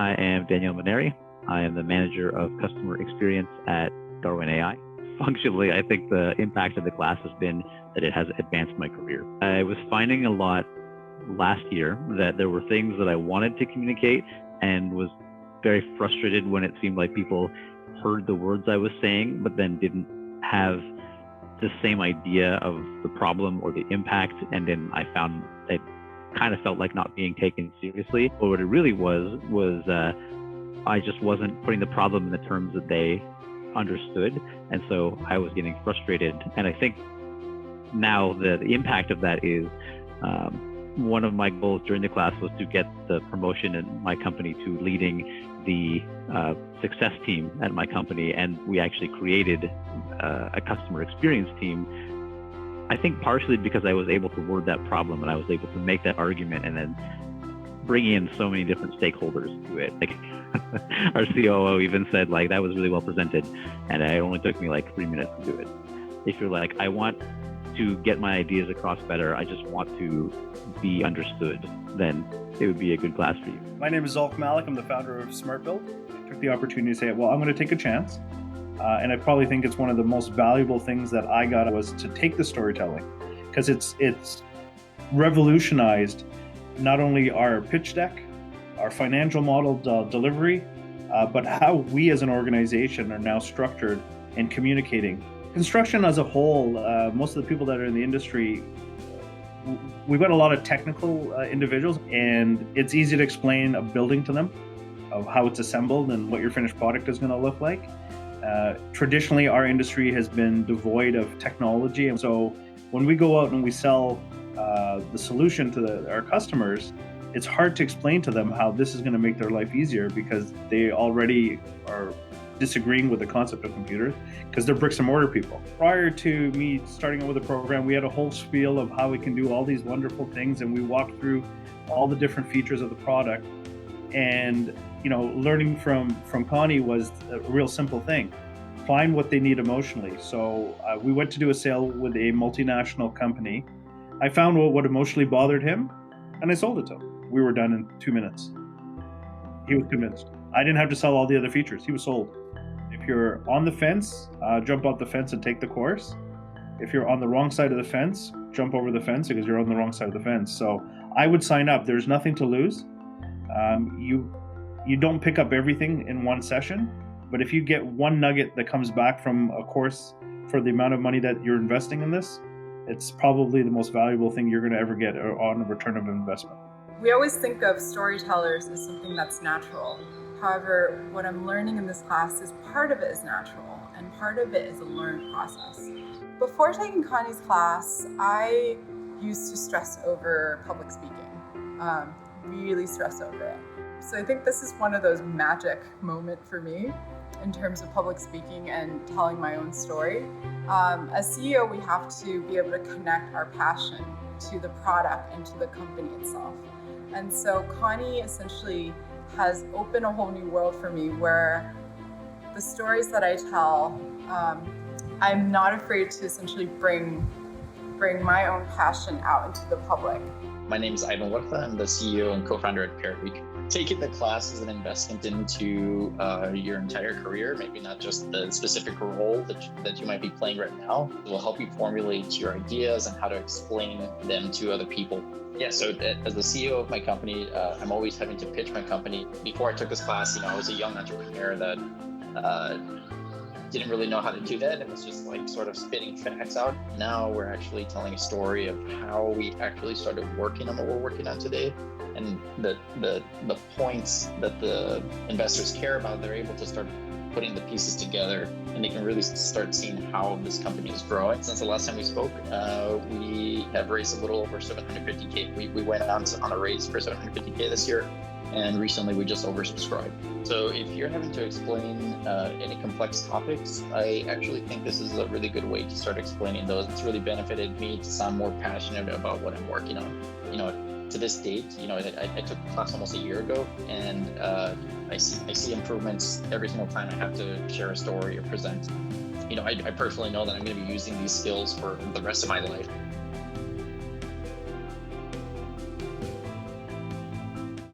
I am Daniel Manary. I am the manager of customer experience at Darwin AI. Functionally, I think the impact of the class has been that it has advanced my career. I was finding a lot last year that there were things that I wanted to communicate and was very frustrated when it seemed like people heard the words I was saying, but then didn't have the same idea of the problem or the impact. And then I found it kind of felt like not being taken seriously. But what it really was I just wasn't putting the problem in the terms that they understood. And so I was getting frustrated. And I think now the impact of that is one of my goals during the class was to get the promotion in my company to leading the success team at my company. And we actually created a customer experience team. I think partially because I was able to word that problem and I was able to make that argument and then bring in so many different stakeholders to it. Like our COO even said, like, that was really well presented, and it only took me like 3 minutes to do it. If you're like, I want to get my ideas across better, I just want to be understood, then it would be a good class for you. My name is Zulq Malik. I'm the founder of Smartbuild. I took the opportunity to say, well, I'm going to take a chance. And I probably think it's one of the most valuable things that I got was to take the storytelling, because it's revolutionized not only our pitch deck, our financial model delivery, but how we as an organization are now structured and communicating. Construction as a whole, most of the people that are in the industry, we've got a lot of technical individuals, and it's easy to explain a building to them, of how it's assembled and what your finished product is going to look like. Traditionally, our industry has been devoid of technology, and so when we go out and we sell the solution to our customers, it's hard to explain to them how this is going to make their life easier, because they already are disagreeing with the concept of computers because they're bricks and mortar people. Prior to me starting out with the program, we had a whole spiel of how we can do all these wonderful things, and we walked through all the different features of the product. And learning from Connie was a real simple thing. Find what they need emotionally. So we went to do a sale with a multinational company. I found what emotionally bothered him, and I sold it to him. We were done in 2 minutes. He was convinced. I didn't have to sell all the other features. He was sold. If you're on the fence, jump out the fence and take the course. If you're on the wrong side of the fence, jump over the fence because you're on the wrong side of the fence. So I would sign up. There's nothing to lose. You don't pick up everything in one session, but if you get one nugget that comes back from a course for the amount of money that you're investing in this, it's probably the most valuable thing you're going to ever get on a return of investment. We always think of storytellers as something that's natural. However, what I'm learning in this class is part of it is natural and part of it is a learned process. Before taking Connie's class, I used to stress over public speaking, really stress over it. So I think this is one of those magic moments for me in terms of public speaking and telling my own story. As CEO, we have to be able to connect our passion to the product and to the company itself. And so Connie essentially has opened a whole new world for me where the stories that I tell, I'm not afraid to essentially bring my own passion out into the public. My name is Ivan Huerta. I'm the CEO and co-founder at Parabeac. Taking the class is an investment into your entire career, maybe not just the specific role that you might be playing right now. It will help you formulate your ideas and how to explain them to other people. Yeah, so as the CEO of my company, I'm always having to pitch my company. Before I took this class, I was a young entrepreneur that didn't really know how to do that. It was just like sort of spitting facts out. Now we're actually telling a story of how we actually started working on what we're working on today. And the points that the investors care about, they're able to start putting the pieces together, and they can really start seeing how this company is growing. Since the last time we spoke, we have raised a little over $750K. We went on a raise for $750K this year, and recently we just oversubscribed. So if you're having to explain any complex topics, I actually think this is a really good way to start explaining those. It's really benefited me to sound more passionate about what I'm working on. To this date, I took the class almost a year ago, and I see improvements every single time I have to share a story or present. I personally know that I'm going to be using these skills for the rest of my life.